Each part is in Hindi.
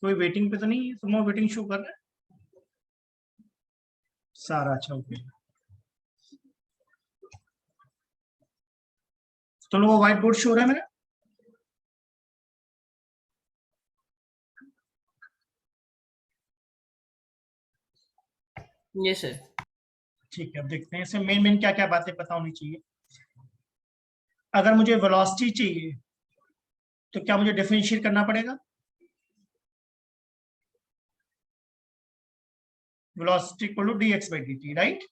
कोई वेटिंग पे तो नहीं है? तुम वेटिंग शो कर रहे हैं सारा? अच्छा ओके। तो वो व्हाइट बोर्ड शो हो रहा है मेरा? Yes sir. ठीक है, अब देखते हैं इसमें मेन क्या क्या बातें पता होनी चाहिए। अगर मुझे वेलोसिटी चाहिए तो क्या मुझे डिफरेंशिएट करना पड़ेगा? Velocity equal to dx by dt, right?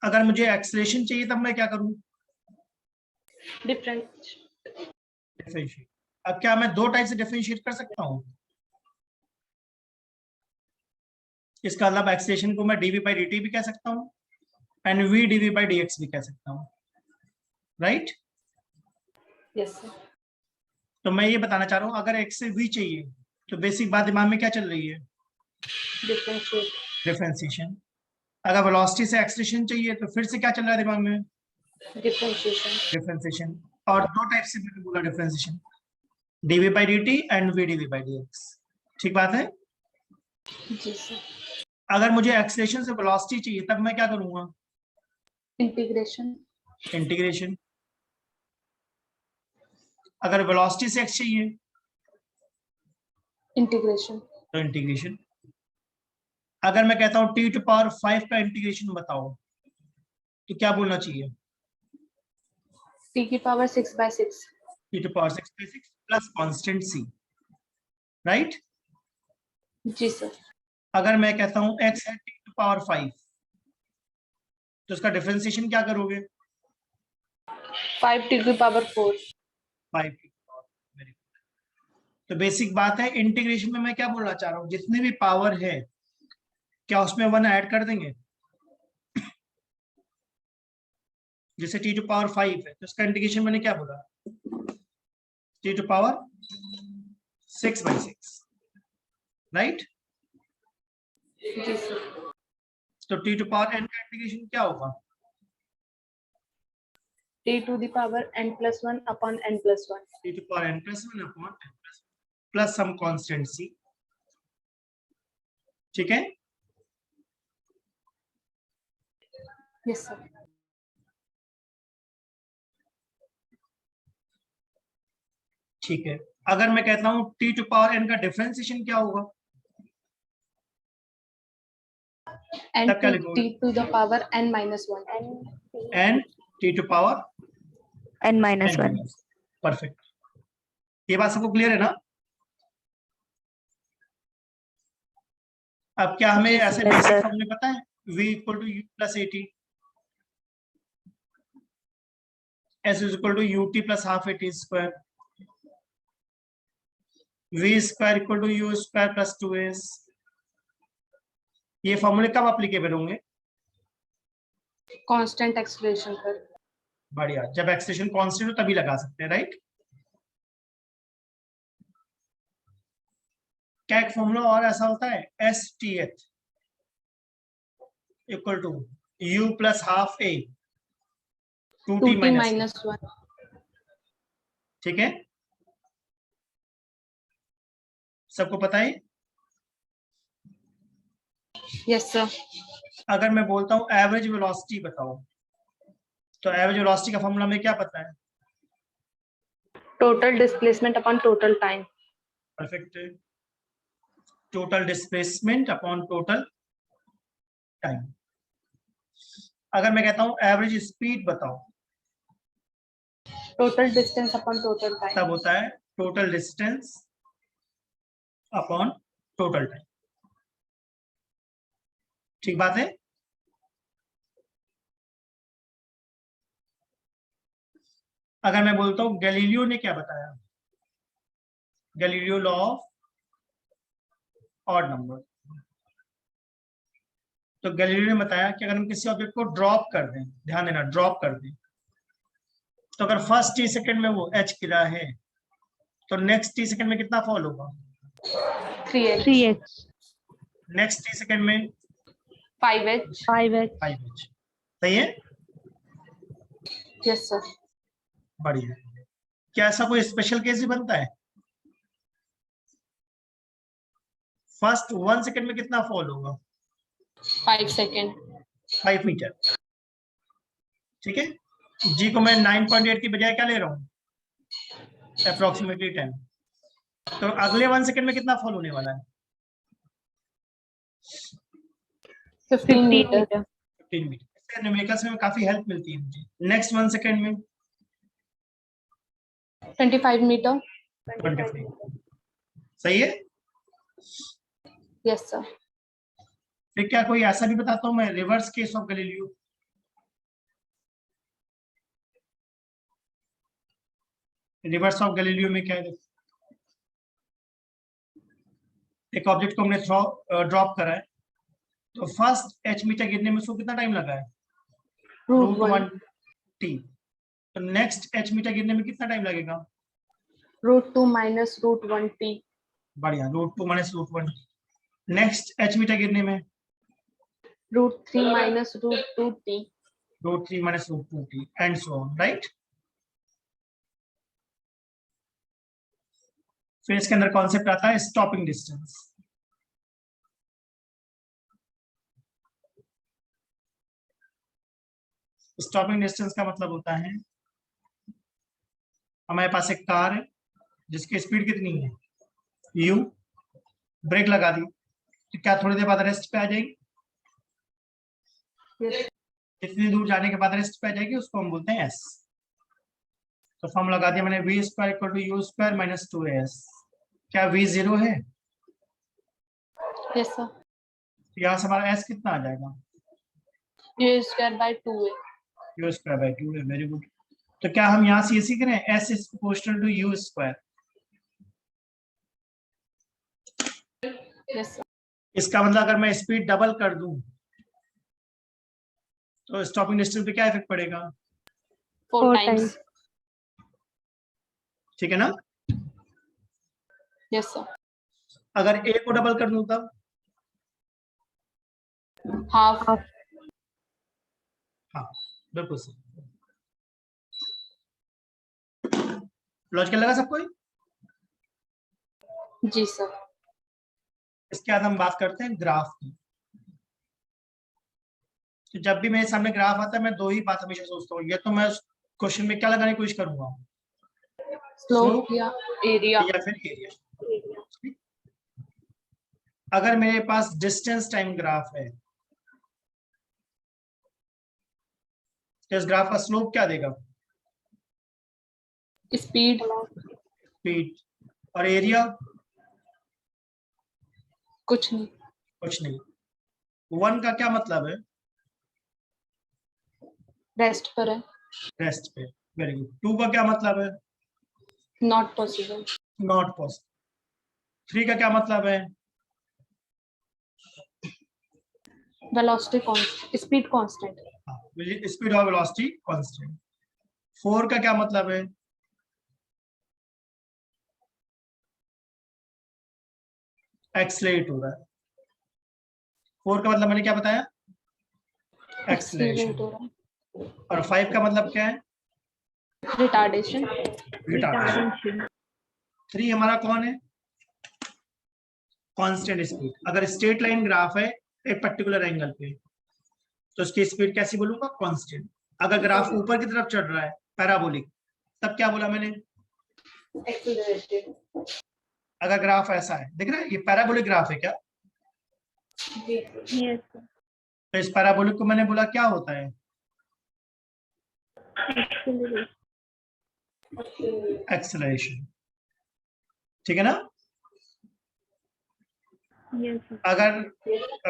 अगर मुझे एक्सेलरेशन चाहिए तब मैं क्या करूं? डिफरेंशिएट। अब क्या मैं दो टाइप से डिफरेंशिएट कर सकता हूं? इसका मतलब एक्सेलरेशन को मैं dv by dt भी कह सकता हूं and v dv by dx भी कह सकता हूं, राइट? Yes sir. तो मैं ये बताना चाह रहा हूं अगर x से v चाहिए तो बेसिक बात दिमाग में क्या चल रही है? डिफरेंशिएशन। अगर वेलोसिटी से एक्सेलरेशन चाहिए तो फिर से क्या चल रहा है दिमाग में? डिफरेंशिएशन। और दो टाइप से मैंने बोला differentiation, dv by dt and v dv by dx। ठीक बात है? जी सर। अगर मुझे एक्सेलरेशन से वेलोसिटी चाहिए तब मैं क्या करूंगा? इंटीग्रेशन। अगर वेलोसिटी से x चाहिए तो इंटीग्रेशन। अगर मैं कहता हूं t टू पावर 5 का इंटीग्रेशन बताओ तो क्या बोलना चाहिए? t की power 6/6। t to power 6/6 plus constant c, right? जी सर। अगर मैं कहता हूं x है t टू पावर 5 तो इसका डिफरेंशिएशन क्या करोगे? 5 t की power 4। 5 t to power. Very good. तो बेसिक बात है, इंटीग्रेशन में मैं क्या बोलना चाह रहा हूं, जितने भी पावर है क्या उसमें 1 ऐड कर देंगे? जैसे t टू पावर 5 है तो इसका इंटीग्रेशन मैंने क्या बोला? t to power 6/6, right? जी सर। तो t टू पावर n का इंटीग्रेशन क्या होगा? t to the power n+1 upon n+1। t to power n+1 upon n+1 plus some constant c। ठीक है? Yes sir. ठीक है। अगर मैं कहता हूं t टू पावर n का डिफरेंशिएशन क्या होगा n तब क्या t लिखोगे? to the power n-1। n t to power n-1। Perfect. ये बात सबको क्लियर है ना? अब क्या हमें Yes, ऐसे sir. बेसिक फॉर्मूले पता है? v equal to u plus at, s is equal to ut plus half at square, v square equal to u square plus 2s। ये फॉर्मूले कब अप्लीकेबल होंगे? कांस्टेंट एक्सेलरेशन पर। बढ़िया, जब एक्सेलरेशन कांस्टेंट हो तभी लगा सकते हैं, राइट? क्या एक फॉर्मूला और ऐसा होता है, STH equal to u plus half a 2t minus 1। ठीक है? सबको पता है? Yes sir. अगर मैं बोलता हूं एवरेज वेलोसिटी बताओ तो एवरेज वेलोसिटी का फॉर्मूला में क्या पता है? Total displacement upon total time. Perfect. Total displacement upon total time. अगर मैं कहता हूं एवरेज स्पीड बताओ total distance upon total time. तब होता है total distance upon total time. ठीक बात है? अगर मैं बोलता हूं गैलीलियो ने क्या बताया, Galileo law of odd number, तो गैलीलियो ने बताया कि अगर हम किसी ऑब्जेक्ट को ड्रॉप कर दें, ध्यान देना ड्रॉप कर दें, तो अगर फर्स्ट टी सेकंड में वो h गिरा है तो नेक्स्ट टी सेकंड में कितना फॉल होगा? 3h। नेक्स्ट टी सेकंड में 5h। 5h। 5h। सही है, Yes, sir. बढ़िया। क्या ऐसा कोई स्पेशल केस भी बनता है? फर्स्ट 1 सेकंड में कितना फॉल होगा? 5 seconds. 5 मीटर। ठीक है, जी को मैं 9.8 की बजाय क्या ले रहा हूँ? अप्रोक्सीमेटली 10। तो अगले 1 सेकंड में कितना फॉल होने वाला है? 15 15 meter. meter. 15 मीटर। इससे न्यूमेरिकल्स में काफी हेल्प मिलती है मुझे। नेक्स्ट 1 सेकंड में 25 meter. 25। सही है। Yes, sir. फिर क्या कोई ऐसा भी बताता हूँ मैं, reverse case of Galileo. Reverse of Galileo में क्या है? एक ऑब्जेक्ट को हमने ड्रॉप करा है, तो फर्स्ट एच मीटर गिरने में उसको कितना टाइम लगा है? Root 1. 1 t। तो नेक्स्ट एच मीटर गिरने में कितना टाइम लगेगा? Root 2 minus root 1 t. बढ़िया, √2 माइनस √1। नेक्स्ट एच मीटर गिरने में Root 3 minus root 2 t. √3 minus √2 t and so on, right. फिर इसके अंदर कॉन्सेप्ट आता है स्टॉपिंग डिस्टेंस। स्टॉपिंग डिस्टेंस का मतलब होता है, हमारे पास एक कार है जिसकी स्पीड कितनी है? u। ब्रेक लगा दी, तो क्या थोड़ी देर बाद रेस्ट पे आ जाएगी? Yes. कितनी दूर जाने के बाद रेस्ट पे आ जाएगी, उसको हम बोलते हैं s। तो फॉर्म लगा दिया मैंने, v square equal to u square minus 2as। क्या v 0 है? Yes, sir. तो यहाँ से हमारा s कितना आ जाएगा? U square by 2a. u square by 2 है, वेरी गुड। तो क्या हम यहाँ से ये सीख रहे हैं, s is proportional to u square? Yes, sir. इसका मतलब अगर मैं स्पीड डबल कर दूं तो स्टॉपिंग डिस्टेंस पे क्या इफेक्ट पड़ेगा? 4 4 times. times. ठीक है ना। Yes, sir. अगर a को डबल कर दूं तब? Half. Half. हाँ, बिल्कुल सही। लॉजिकल लगा सबको? जी सर। इसके बाद हम बात करते हैं ग्राफ की। तो जब भी मेरे सामने ग्राफ आता है मैं दो ही बात हमेशा सोचता हूँ, या तो मैं क्वेश्चन में क्या लगाने की कोशिश करूंगा, स्लोप या एरिया या फिर एरिया। अगर मेरे पास डिस्टेंस टाइम ग्राफ है तो इस ग्राफ का स्लोप क्या देगा? Speed speed. और एरिया? कुछ नहीं। कुछ नहीं। 1 का क्या मतलब है? रेस्ट पर है। रेस्ट पे, वेरी गुड। 2 का क्या मतलब है? Not possible. Not possible. 3 का क्या मतलब है? Velocity constant, speed constant. Speed और वेलोसिटी कांस्टेंट। 4 का क्या मतलब है? एक्सलेट हो रहा है। 4 का मतलब मैंने क्या बताया? एक्सलेशन। हो रहा है। और 5 का मतलब क्या है? रिटार्डेशन। रिटार्डेशन। 3 हमारा कौन है? Constant speed. अगर स्ट्रेट लाइन ग्राफ है एक पर्टिकुलर एंगल पे तो उसकी स्पीड कैसी बोलूंगा? कांस्टेंट। अगर ग्राफ ऊपर की तरफ चढ़ रहा है पैराबोलिक, तब क्या बोला मैंने? एक्सीलरेटेड। अगर ग्राफ ऐसा है, दिख रहा है ये पैराबोलिक ग्राफ है क्या? Yes. तो इस पैराबोलिक को मैंने बोला क्या होता है? Acceleration. एक्सेलरेशन। ठीक है ना। Yes. sir. अगर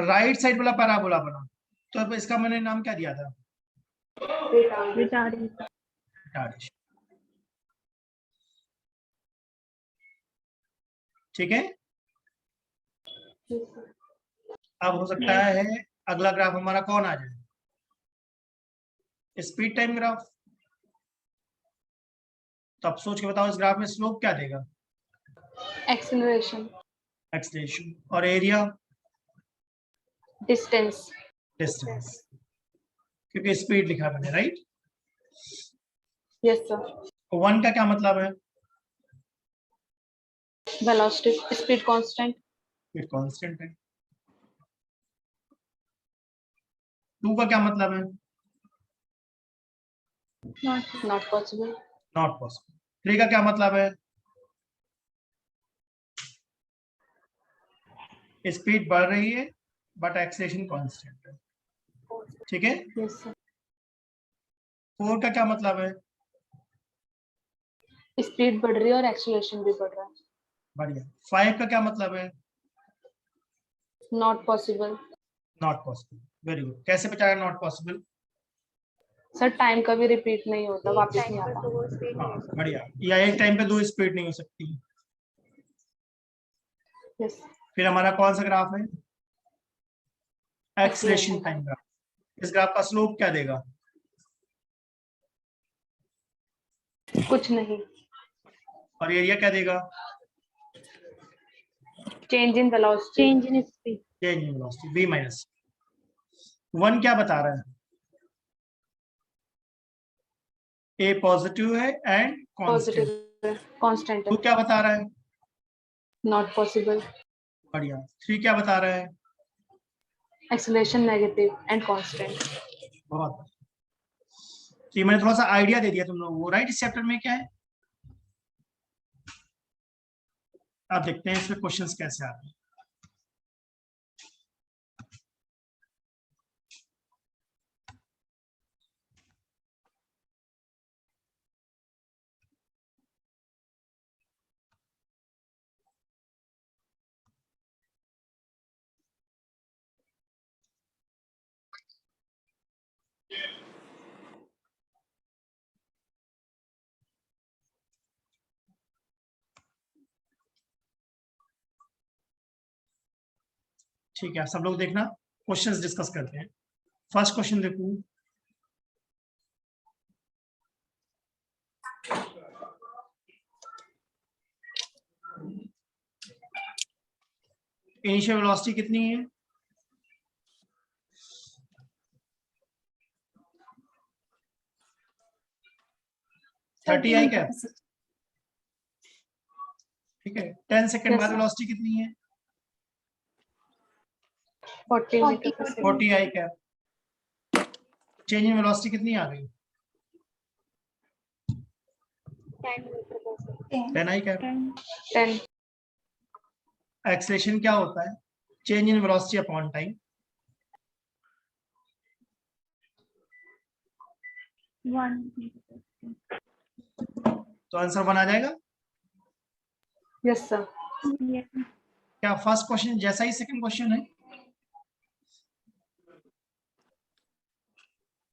राइट साइड वाला पैराबोला बना तो अब इसका मैंने नाम क्या दिया था? Retardation. रिटार्डेशन। ठीक है। अब हो सकता है अगला ग्राफ हमारा कौन आ जाए? Speed time graph. तो अब सोच के बताओ इस ग्राफ में स्लोप क्या देगा? एक्सीलरेशन। एक्सेलरेशन। और एरिया? डिस्टेंस। डिस्टेंस। क्योंकि स्पीड लिखा मैंने, राइट। Yes, sir. 1 का क्या मतलब है? Velocity, speed constant. Speed constant है। 2 का क्या मतलब है? Not possible. Not possible. 3 का क्या मतलब है? स्पीड बढ़ रही है बट एक्सेलरेशन कांस्टेंट है, ठीक है। Yes, sir. 4 का क्या मतलब है? Speed बढ़ रही है और acceleration भी बढ़ रहा है. बढ़िया। 5 का क्या मतलब है? Not possible. Not possible. Very good. कैसे बचाया नॉट पॉसिबल? सर टाइम कभी रिपीट नहीं होता, वापस नहीं आता. हाँ बढ़िया। या एक टाइम पे 2 स्पीड नहीं हो सकती। Yes. फिर हमारा कौन सा ग्राफ है? Acceleration Acceleration time graph. इस ग्राफ का स्लोप क्या देगा? कुछ नहीं. और एरिया क्या देगा? Change in velocity. Change in speed. Change in velocity v minus 1 क्या बता रहा है? ए पॉजिटिव है एंड कांस्टेंट। Positive. Constant. 2 क्या बता रहा है? Not possible. बढ़िया। 3 क्या बता रहा है? Acceleration negative and constant. बहुत बढ़िया। तो ये मैंने थोड़ा सा आइडिया दे दिया तुम लोगों को, राइट। इस चैप्टर में क्या है आप देखते हैं इसमें क्वेश्चंस कैसे आते हैं। ठीक है, सब लोग देखना, क्वेश्चंस डिस्कस करते हैं। फर्स्ट क्वेश्चन देखो। इनिशियल वेलोसिटी कितनी है? थर्टी आई क्या? ठीक है। 10 सेकेंड Yes, बाद sir. वेलोसिटी कितनी है? 40 meter per second. 40 आई क्या? चेंज इन वेलोसिटी कितनी आ गई? 10 आई क्या? 10. एक्सेलरेशन क्या होता है? Change in velocity upon time. 1. तो आंसर 1 आ जाएगा। Yes, sir. Yes. क्या फर्स्ट क्वेश्चन जैसा ही सेकंड क्वेश्चन है?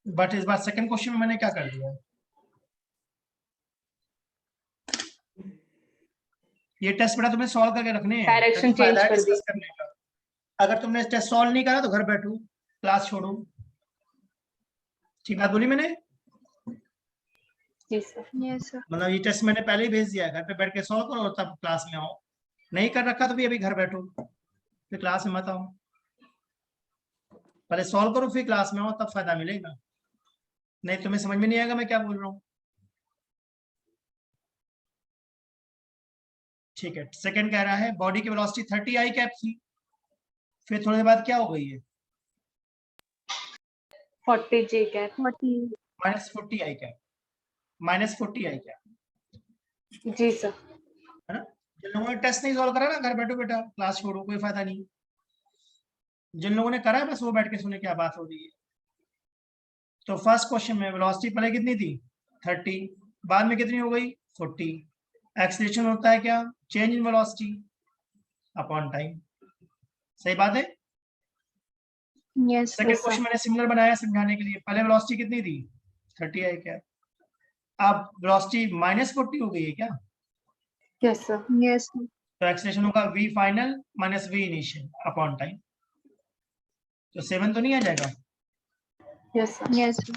बट इस बार सेकंड क्वेश्चन में मैंने क्या कर दिया, ये टेस्ट बेटा तुम्हें सॉल्व करके रखने हैं, Direction ताकि फायदा change है कर दी. डिस्कस करने का। अगर तुमने टेस्ट सॉल्व नहीं करा तो घर बैठो, क्लास छोड़ो। ठीक बात बोली मैंने? जी सर. Yes, sir. मतलब ये टेस्ट मैंने पहले ही भेज दिया है, घर पे बैठ के सॉल्व करो तब क्लास में आओ। नहीं कर रखा तो भी अभी घर बैठो, फिर क्लास में मत आओ। पहले सॉल्व करो फिर क्लास में आओ, तब फायदा मिलेगा। नहीं तुम्हें समझ में नहीं आएगा मैं क्या बोल रहा हूँ। ठीक है। सेकंड कह रहा है बॉडी की वेलोसिटी 30 आई कैप थी, फिर थोड़ी देर बाद क्या हो गई है? 40 J cap. 40. -40 आई कैप। -40 आई कैप, जी सर. है ना। जिन लोगों ने टेस्ट नहीं सॉल्व करा ना, घर बैठो बेटा, क्लास छोड़ो, कोई फायदा नहीं। जिन लोगों ने करा है बस वो बैठ के सुने क्या बात हो रही है। तो फर्स्ट क्वेश्चन में वेलोसिटी पहले कितनी थी? 30, बाद में कितनी हो गई? 40। एक्सेलरेशन होता है क्या? Change in velocity upon time. सही बात है। Yes, sir. सेकंड क्वेश्चन मैंने सिमिलर बनाया समझाने के लिए। पहले वेलोसिटी कितनी थी? 30 है क्या? अब वेलोसिटी -40 हो गई है क्या? Yes sir. Yes, sir. तो एक्सेलरेशन होगा v final minus v initial upon time. तो 7 तो नहीं आ जाएगा? Yes sir. Yes, sir.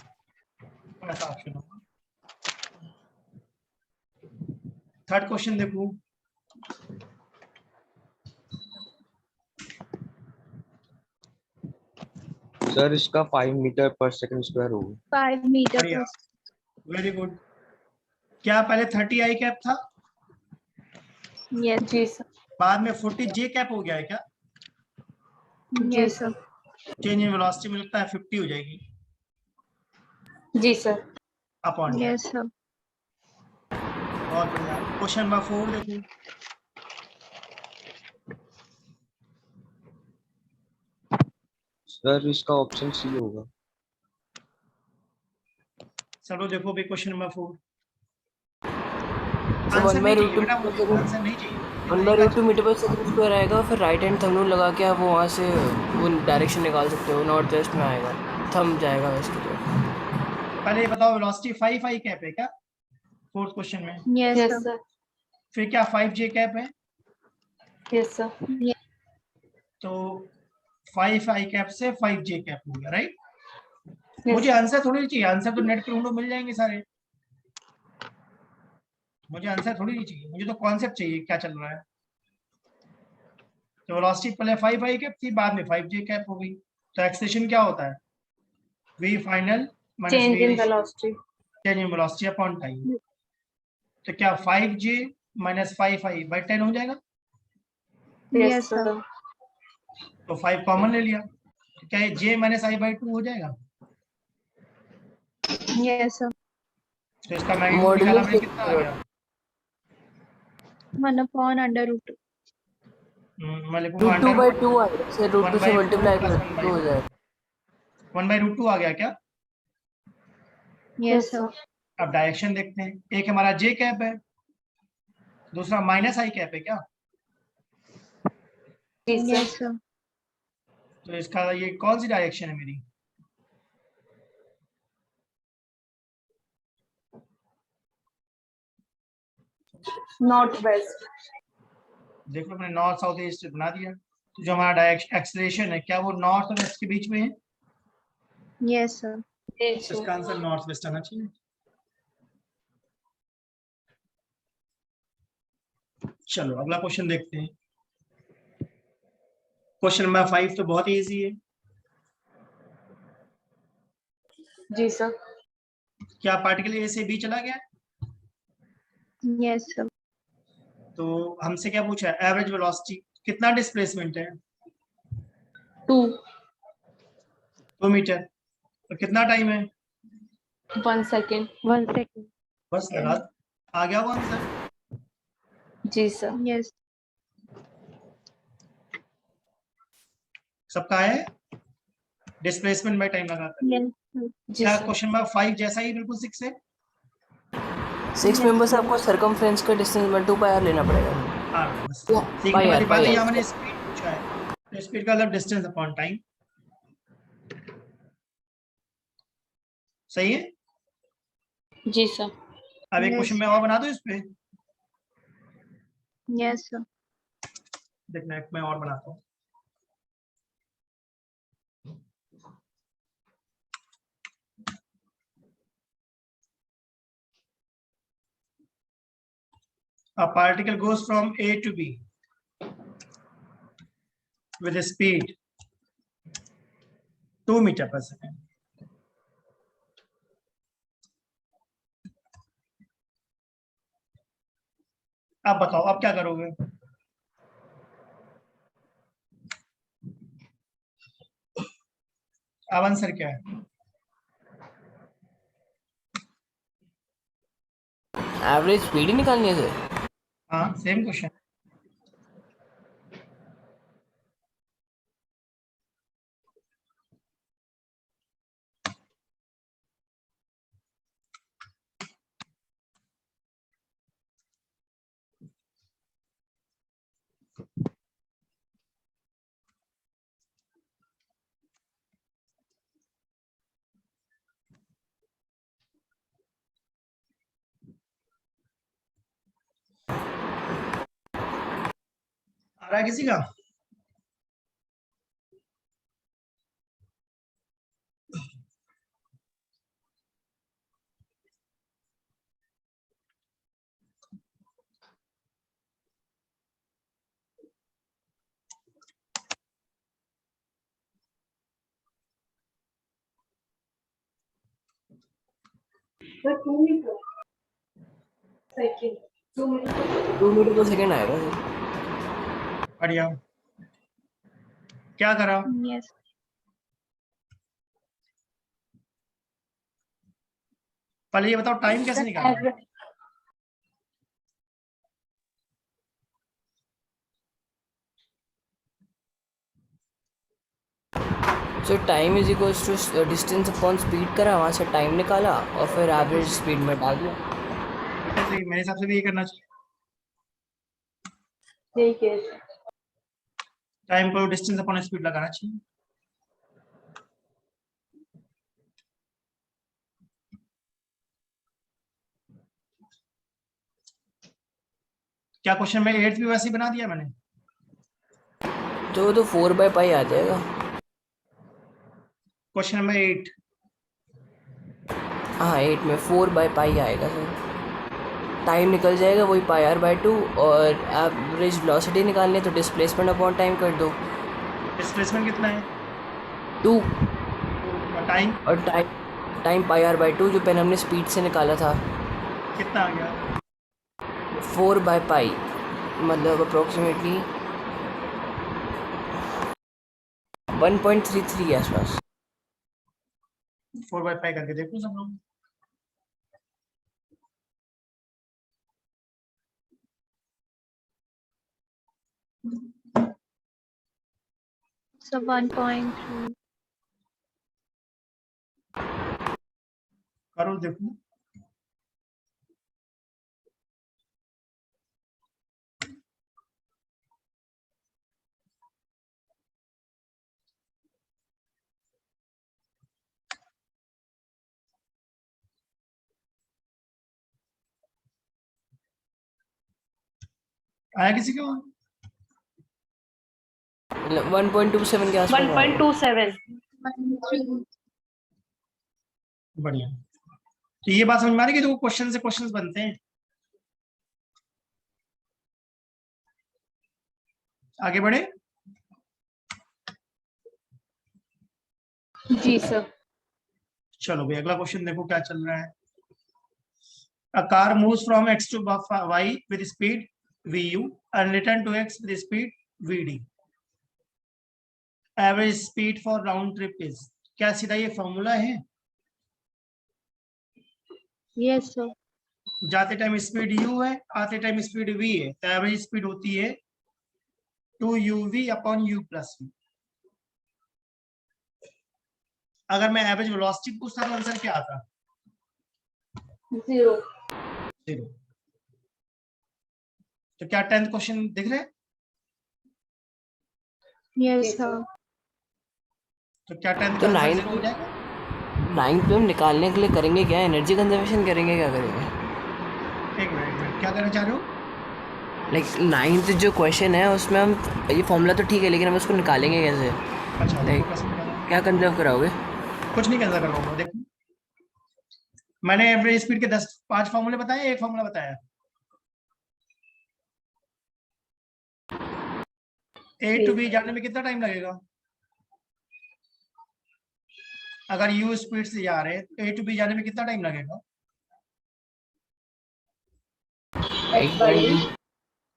ऐसा ऑप्शन होगा। थर्ड क्वेश्चन देखो। सर इसका 5 मीटर पर सेकंड स्क्वायर होगा। 5 meter बढ़िया, per वेरी गुड। क्या पहले 30 आई कैप था, yes जी सर। बाद में 40 जे कैप हो गया है क्या? जी yes sir. Change in velocity में लगता है 50 हो जाएगी जी सर। अपॉन। yes sir बहुत बढ़िया। क्वेश्चन नंबर 4 देखो। सर इसका ऑप्शन सी होगा। चलो देखो भी question number 4। So answer 1 by नहीं root चाहिए 2 बेटा, meter मुझे second, आंसर नहीं चाहिए। 1 by root 2 मीटर पर सेकंड स्क्वायर आएगा, फिर राइट हैंड थंब रूल लगा के आप वो वहाँ से वो डायरेक्शन निकाल सकते हो, नॉर्थ वेस्ट में आएगा, थंब जाएगा वेस्ट की तरफ। पहले ये बताओ वेलोसिटी 5 आई कैप है क्या फोर्थ क्वेश्चन में? yes yes sir sir. फिर क्या 5 जे कैप है? Yes sir. yes तो 5 आई कैप से 5 जे कैप हो गया, राइट? यस मुझे आंसर थोड़ी चाहिए, आंसर तो नेट पे ढूंढो मिल जाएंगे सारे। मुझे आंसर थोड़ी नहीं चाहिए, मुझे तो कॉन्सेप्ट चाहिए क्या चल रहा है। तो वेलोसिटी पहले 5 आई कैप थी, बाद में 5 जे कैप हो गई, तो एक्सप्रेशन क्या होता है? V final minus change V in velocity. Change in velocity upon time. तो क्या 5 जे माइनस 5 आई बाई 10 हो जाएगा? Yes yes sir sir. तो 5 कॉमन ले लिया, तो क्या ये जे माइनस आई बाई 2 हो जाएगा? yes sir तो इसका मैग्नीट्यूड निकाला मॉड्यूलस मैंने, कितना आ गया? 1 upon under root 2 मैं लिखूंगा रूट 2 अंडर बाई 2 आएगा, से रूट 2 से 1/4 मल्टीप्लाई प्लस कर तो हो जाएगा। 1/√2 आ गया क्या? yes sir अब डायरेक्शन देखते हैं, एक हमारा जे कैप है, दूसरा माइनस आई कैप है क्या? जी yes सर। sir तो इसका ये कौन सी डायरेक्शन है मेरी? North west. देखो मैंने नॉर्थ साउथ ईस्ट बना दिया। तो जो हमारा डायरेक्शन एक्सलेशन है, क्या वो नॉर्थ और वेस्ट के बीच में है? yes sir जी तो इसका आंसर नॉर्थ वेस्ट आना चाहिए। चलो अगला क्वेश्चन देखते हैं। क्वेश्चन नंबर 5 तो बहुत ही इजी है। जी सर। क्या पार्टिकल ए से बी चला गया? yes sir तो हमसे क्या पूछा है? एवरेज वेलोसिटी, कितना डिस्प्लेसमेंट है? 2 2 मीटर। तो कितना टाइम है? 1 सेकेंड। 1 second बस लगा, आ गया वो आंसर। जी सर। yes सबका है डिस्प्लेसमेंट बाय टाइम लगाकर। yes sir जी क्या सर। क्वेश्चन नंबर 5 जैसा ही बिल्कुल 6 है? 6 मेंबर से आपको सरकमफ्रेंस का डिस्टेंस 1/2 पाई आर लेना पड़ेगा। हाँ बस या, सीखने पाई वाली आर, बात पाई है, आर। यहाँ मैंने स्पीड पूछा है, तो स्पीड का मतलब डिस्टेंस अपॉन टाइम। सही है। जी सर। अब एक Yes. क्वेश्चन मैं और बना दूं इस पे, yes sir देखना एक मैं और बनाता हूँ। A particle goes from A to B with a speed 2 meter per second. अब बताओ अब क्या करोगे? अब आंसर क्या है? एवरेज स्पीड ही निकालनी है सर। हाँ सेम क्वेश्चन। आ रहा है किसी का? Sir 2 metre second 2 metre 2 metre पर सेकेंड आएगा सर। बढ़िया। क्या करा? Yes. पहले ये बताओ टाइम कैसे सर निकालना? Average so time is equals to distance upon speed करा, वहाँ से टाइम निकाला और फिर एवरेज स्पीड में डाल दिया। सही, मेरे हिसाब से भी ये करना चाहिए। ठीक है टाइम को डिस्टेंस अपॉन स्पीड लगाना चाहिए। क्या क्वेश्चन में 8th भी वैसे ही बना दिया मैंने? तो वो तो 4/π आ जाएगा। क्वेश्चन नंबर 8 हाँ 8 में 4/π आएगा सर। टाइम निकल जाएगा वही πr/2 और एवरेज वेलोसिटी निकालनी है तो डिस्प्लेसमेंट अपॉन टाइम कर दो डिस्प्लेसमेंट कितना है? 2 और टाइम और टाइम πr/2 जो पहले हमने स्पीड से निकाला था कितना आ गया? 4/π मतलब अप्रोक्सीमेटली 1.33 के आसपास। 4/5 करके देखो सब लोग। So 1.3. करो देखो। आया किसी को? 1.27 के आसपास आएगा। 1.27 बढ़िया। तो ये बात समझ में आ रही है कि जो क्वेश्चन से क्वेश्चंस बनते हैं। आगे बढ़े। जी सर चलो भाई अगला क्वेश्चन देखो क्या चल रहा है। A car moves from x to y with speed vu and return to x with speed vd. Average speed for round trip is, क्या सीधा ये फॉर्मूला है? Yes, sir. जाते टाइम स्पीड u है, आते टाइम स्पीड v है, तो एवरेज स्पीड होती है 2uv upon u plus v। अगर मैं एवरेज वेलोसिटी पूछता तो आंसर क्या आता? 0 0। तो क्या 10th क्वेश्चन दिख रहे हैं? Yes, sir. तो क्या 10th तो का आंसर 9 0 हो जाएगा? 9 पे हम निकालने के लिए करेंगे क्या, एनर्जी कंजर्वेशन करेंगे, क्या करेंगे? एक मिनट, क्या करना चाह रहे हो? लाइक 9th जो क्वेश्चन है उसमें हम ये फॉर्मूला तो ठीक है लेकिन हम उसको निकालेंगे कैसे? अच्छा Like- देखो कैसे निकालना है। क्या कंजर्व कराओगे? कुछ नहीं कैंसिल करवाऊंगा। देखो मैंने एवरेज स्पीड के 5 फॉर्मूले बताए, एक फॉर्मूला बताया। ए टू बी जाने में कितना टाइम लगेगा? अगर यू स्पीड से जा रहे हैं तो ए टू बी जाने में कितना टाइम लगेगा?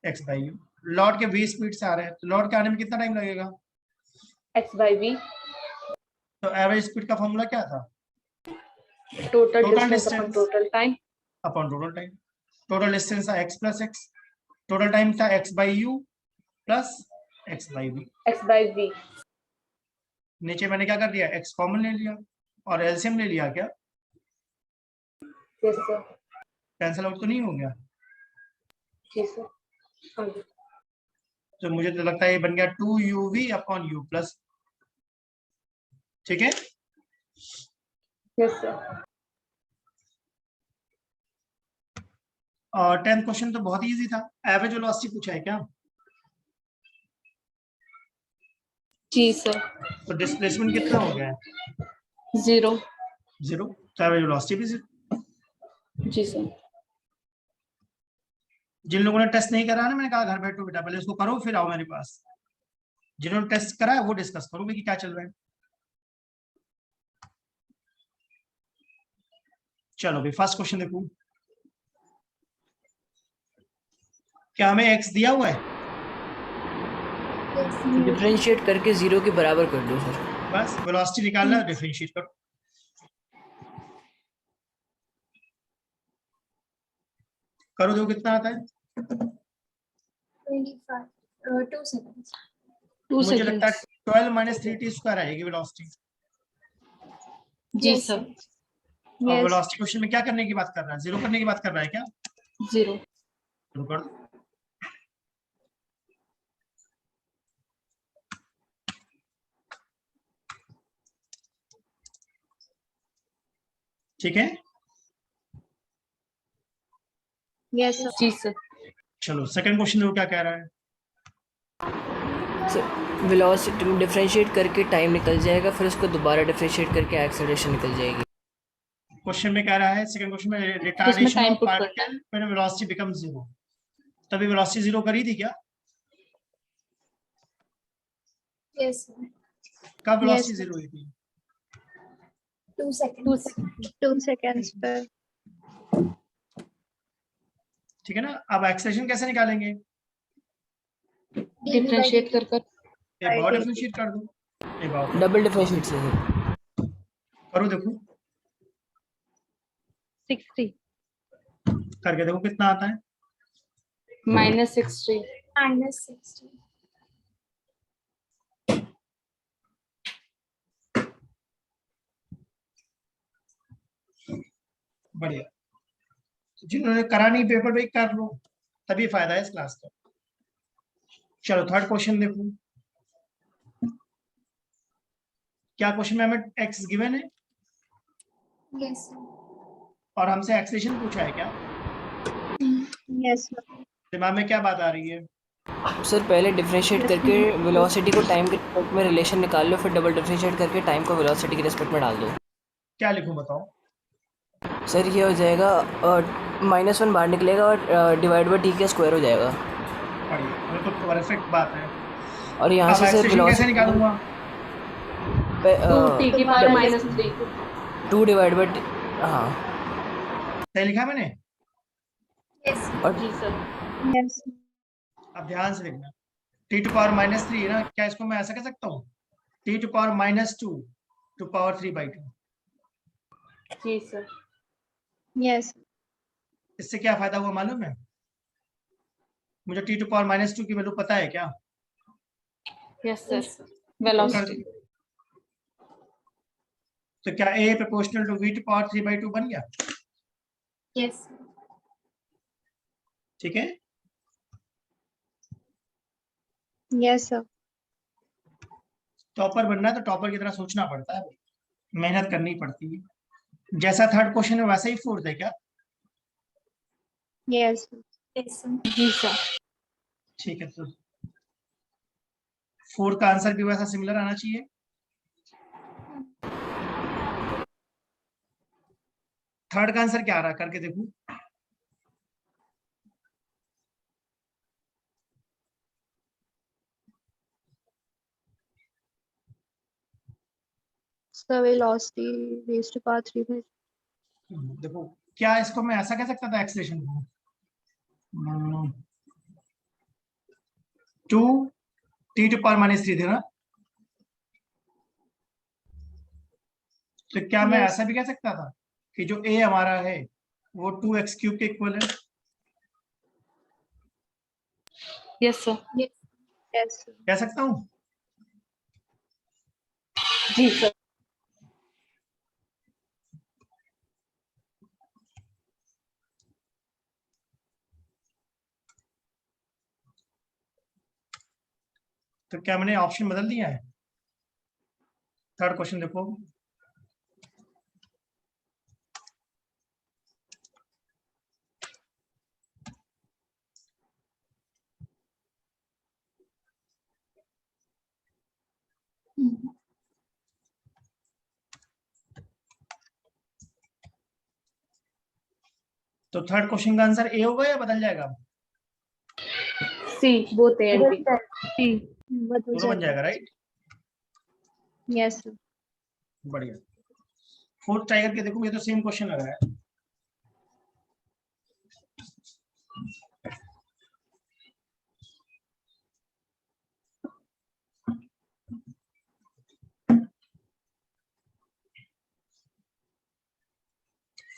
X by you. लॉर्ड के वी स्पीड से आ रहे हैं तो लॉर्ड के आने में कितना टाइम लगेगा? x/v तो एवरेज स्पीड का फॉर्मूला क्या था? total Total distance upon distance. total time upon total time. Total distance था x plus x, total time था x by u plus x by v. x/v नीचे मैंने क्या कर दिया, एक्स कॉमन ले लिया और एलसीएम ले लिया। क्या yes sir कैंसिल आउट तो नहीं हो गया? जी सर हाँ जी तो मुझे तो लगता है ये बन गया 2uv अपॉन u प्लस। ठीक है। yes sir और 10th क्वेश्चन तो बहुत इजी था। एवरेज वेलोसिटी पूछा है क्या? जी सर तो डिस्प्लेसमेंट कितना हो गया है? 0 0। तो एवरेज वेलोसिटी भी 0। जी सर जिन लोगों ने टेस्ट नहीं करा ना, मैंने कहा घर बैठो बेटा, पहले उसको करो फिर आओ मेरे पास। जिन्होंने टेस्ट करा है वो डिस्कस करो कि क्या चल रहा है। चलो भाई फर्स्ट क्वेश्चन देखो, क्या हमें x दिया हुआ है? डिफरेंशिएट करके 0 के बराबर कर दो सर। बस वेलोसिटी निकालना है, डिफरेंशिएट करो। करो देखो कितना आता है। 25 2 seconds. मुझे लगता है 12 माइनस 3t स्क्वायर आएगी वेलोसिटी। जी सर. और Yes. वेलोसिटी क्वेश्चन में क्या करने की बात कर रहा है? जीरो करने की बात कर रहा है क्या? 0. शुरू कर दो। ठीक है, Yes, sir. जी सर. चलो सेकंड क्वेश्चन देखो क्या कह रहा है। सर वेलोसिटी डिफरेंशिएट करके टाइम निकल जाएगा, फिर उसको दोबारा डिफरेंशिएट करके एक्सेलरेशन निकल जाएगी। क्वेश्चन में कह रहा है, सेकंड क्वेश्चन में रिटार्डेशन time ऑफ put करना particle when velocity becomes zero. तभी वेलोसिटी जीरो करी थी क्या? Yes sir. कब वेलोसिटी Yes, जीरो हुई थी? 2 seconds. 2 seconds पर. ठीक है ना। अब एक्सेलरेशन कैसे निकालेंगे? Differentiate कर एक और डिफरेंशिएट कर दो, एक और डबल डिफरेंशिएट से सर। करो देखो, 60. करके देखो कितना आता है। -60. -60. बढ़िया। जिन्होंने करा नहीं पेपर पे कर लो, तभी फायदा है इस क्लास का। चलो थर्ड क्वेश्चन देखो, क्या क्वेश्चन में हमें x गिवन है Yes sir. और हमसे एक्सेलरेशन पूछा है क्या? Yes, sir. दिमाग में क्या बात आ रही है? सर पहले डिफरेंशिएट करके वेलोसिटी को टाइम के रिस्पेक्ट में रिलेशन निकाल लो, फिर डबल डिफरेंशिएट करके टाइम को वेलोसिटी के रिस्पेक्ट में डाल दो। क्या लिखूं बताओ? सर ये हो जाएगा -1 बाहर निकलेगा और डिवाइड बाई टी का स्क्वायर हो जाएगा। बढ़िया, ये तो परफेक्ट बात है। और यहाँ अब से सर एक्सेलरेशन कैसे निकालूंगा? 2t की पावर -3. 2 डिवाइड बाई हाँ सही लिखा मैंने? Yes और जी सर. Yes. अब ध्यान से देखना, t टू पावर -3 है ना, क्या इसको मैं ऐसा कह सकता हूँ? t to power -2 to power 3/2। जी सर. Yes. इससे क्या फायदा हुआ मालूम है? मुझे t टू पावर -2 की वैल्यू पता है क्या? Yes sir. Velocity. तो क्या a proportional to v to power 3/2 बन गया? Yes sir. ठीक है। Yes, sir. टॉपर बनना है तो टॉपर की तरह सोचना पड़ता है, मेहनत करनी पड़ती है। जैसा थर्ड क्वेश्चन है वैसा ही फोर्थ है क्या? Yes. Yes sir. जी सर. ठीक है, तो फोर्थ का आंसर भी वैसा सिमिलर आना चाहिए। थर्ड का आंसर क्या आ रहा, करके देखो। So velocity raised to power 3 by. देखो, क्या इसको मैं ऐसा कह सकता था एक्सेलरेशन को? 2 t टू पावर -3 थे ना, तो क्या मैं Yes. ऐसा भी कह सकता था कि जो a हमारा है वो 2x³ के इक्वल है? Yes sir. Yes, sir. कह सकता हूँ? जी सर. तो क्या मैंने ऑप्शन बदल दिया है? थर्ड क्वेश्चन देखो, तो थर्ड क्वेश्चन का आंसर ए होगा या बदल जाएगा? C both A and B. C. दोनों बन जाएगा, राइट? Yes, sir. बढ़िया। फोर्थ ट्राई करके देखो, ये तो सेम क्वेश्चन लग रहा है।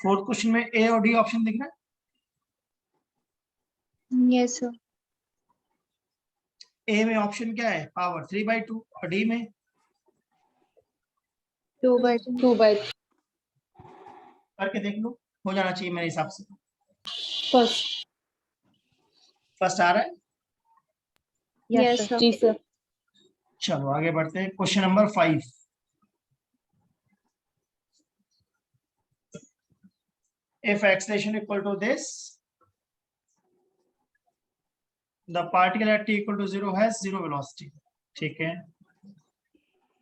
फोर्थ क्वेश्चन में ए और डी ऑप्शन दिख रहा है? Yes, sir. ए में ऑप्शन क्या है? पावर 3/2 और डी में 2/2. 2/2. करके देख लो, हो जाना चाहिए मेरे हिसाब से। फर्स्ट. फर्स्ट आ रहा है? Yes, sir. जी सर. चलो आगे बढ़ते हैं। Question number 5। If acceleration equal to this, the particle at t equal to 0 has 0 velocity. ठीक है।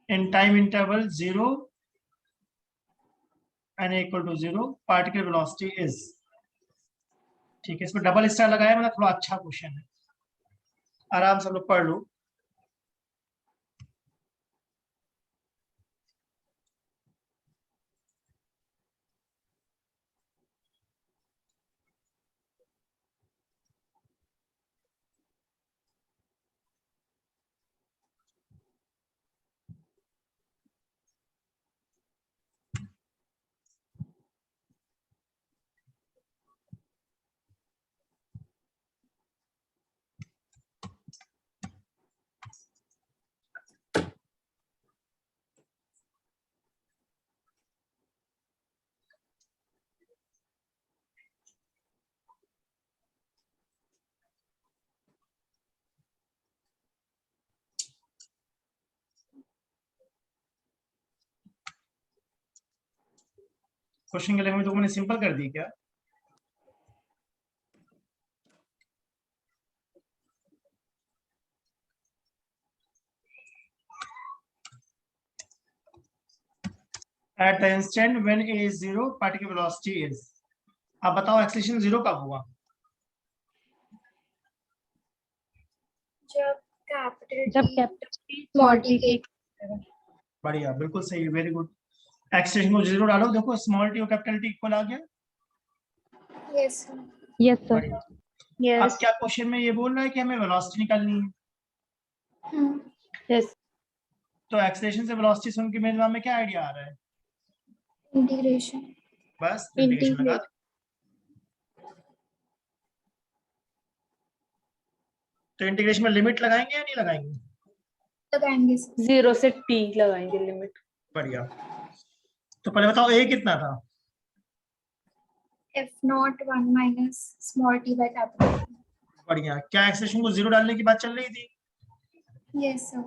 In time interval 0 and equal to 0, particle velocity is। ठीक है, इसमें डबल स्टार लगाया, मतलब थोड़ा अच्छा क्वेश्चन है, आराम से लोग पढ़ लो। क्वेश्चन की लैंग्वेज तो मैंने सिंपल कर दी क्या? At the instant when a is 0, particle velocity is। अब बताओ एक्सेलरेशन 0 कब हुआ? जब कैपिटल स्मॉल टी के. बढ़िया, बिल्कुल सही, वेरी गुड। एक्सेलरेशन को 0 डालो, देखो स्मॉल टी और कैपिटल टी इक्वल आ गया। Yes, sir. Yes sir. बढ़िया। अब Yes. क्या क्वेश्चन में ये बोल रहा है कि हमें वेलोसिटी निकालनी है, यस. तो एक्सेलरेशन से वेलोसिटी सुन के मेरे दिमाग में क्या आइडिया आ रहा है? Integration. बस इंटीग्रेशन लगा Integrate. दो। तो इंटीग्रेशन में लिमिट लगाएंगे या नहीं लगाएंगे? लगाएंगे sir. 0 से t लगाएंगे लिमिट. बढ़िया। तो पहले बताओ ए कितना था? F0 1 minus small t by capital T. बढ़िया। क्या एक्सेलरेशन को 0 डालने की बात चल रही थी? Yes, sir.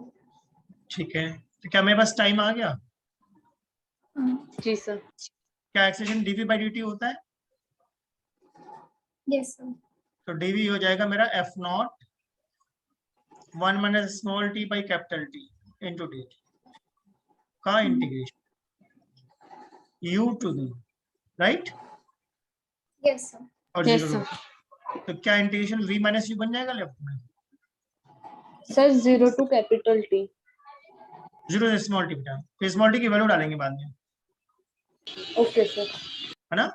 ठीक है, तो क्या मेरे पास टाइम आ गया? जी सर. क्या एक्सेलरेशन dv by dt होता है? Yes, sir. तो dv हो जाएगा मेरा f0 1 minus small t by capital T into dt का integration u to v, right? Yes, sir. और यस 0 सर. तो क्या इंटीग्रेशन v माइनस u बन जाएगा लेफ्ट में? Sir 0 to capital T. 0 से स्मॉल टी बेटा, फिर स्मॉल टी की वैल्यू डालेंगे बाद में, ओके सर. है ना?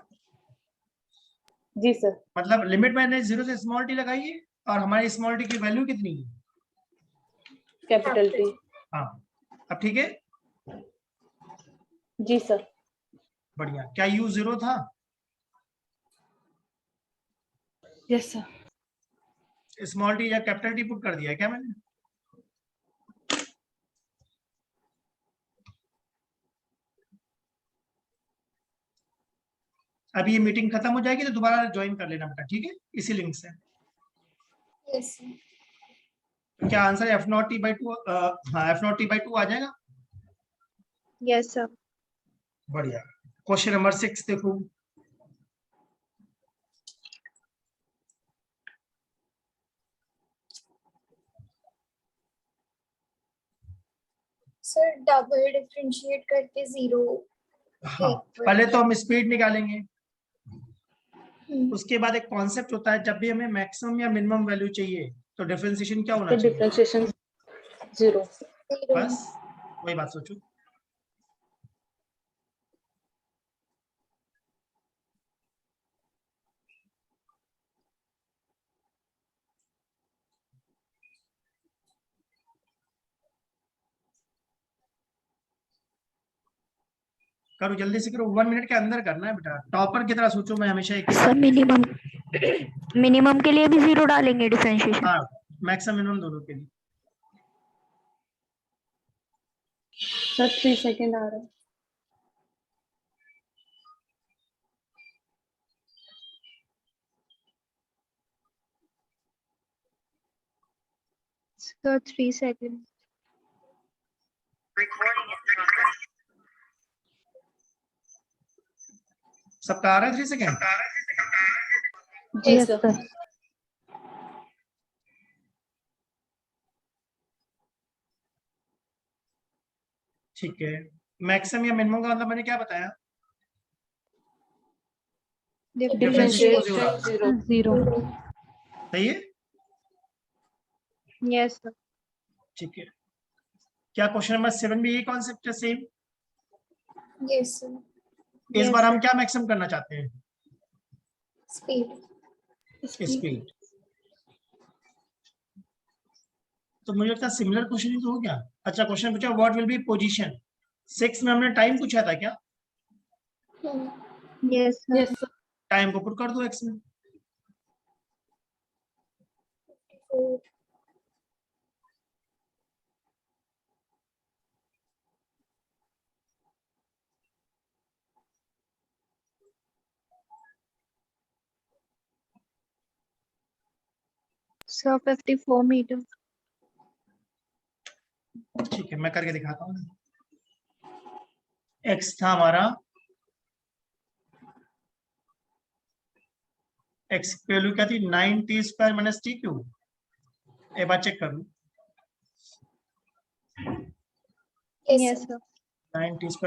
जी सर. मतलब लिमिट मैंने 0 से स्मॉल टी लगाई है और हमारी स्मॉल टी की वैल्यू कितनी है? Capital T. हाँ, अब ठीक है। जी सर. बढ़िया। क्या u 0 था? Yes sir. स्मॉल टी या कैपिटल टी पुट कर दिया है क्या मैंने? अभी ये मीटिंग खत्म हो जाएगी तो दोबारा ज्वाइन कर लेना बेटा, ठीक है, इसी लिंक से। Yes, sir. क्या आंसर f0t/2? हाँ, f0t/2 आ जाएगा। Yes, sir. बढ़िया। क्वेश्चन नंबर 6 देखो। Sir, double differentiate करके 0. हाँ, पहले तो हम स्पीड निकालेंगे, उसके बाद एक कॉन्सेप्ट होता है, जब भी हमें मैक्सिमम या मिनिमम वैल्यू चाहिए तो डिफरेंशिएशन क्या होना तो चाहिए? डिफरेंशिएशन 0. बस वही बात सोचो। करो जल्दी से करो, 1 मिनट के अंदर करना है बेटा, टॉपर की तरह सोचो। मैं हमेशा एक सर मिनिमम के लिए भी 0 डालेंगे डिफरेंशिएशन? हाँ, मैक्सिमम मिनिमम दोनों के लिए। सर 3 सेकंड आ रहा है। So 3 seconds. सबका आ रहा है 3 सेकेंड? जी यस सर। सर। ठीक है, मैक्सिमम या मिनिमम का मतलब मैंने क्या बताया? Differentiate Differentiation 0। 0। सही है? Yes, sir. ठीक है, क्या क्वेश्चन नंबर 7 भी यही कॉन्सेप्ट है सेम? Yes, sir. इस Yes, बार हम sir. क्या मैक्सिमम करना चाहते हैं? Speed. स्पीड। तो मुझे लगता है सिमिलर क्वेश्चन ही तो हो गया। अच्छा, क्वेश्चन पूछा व्हाट विल बी पोजीशन। 6 में हमने टाइम पूछा था क्या? Yes, sir. Yes sir. Time को पुट कर दो x में। So 54 meters. ठीक है, मैं करके दिखाता हूँ। x था हमारा, x की वैल्यू क्या थी? 9t square minus t cube. एक बार चेक कर लूं। Yes, sir. 9t square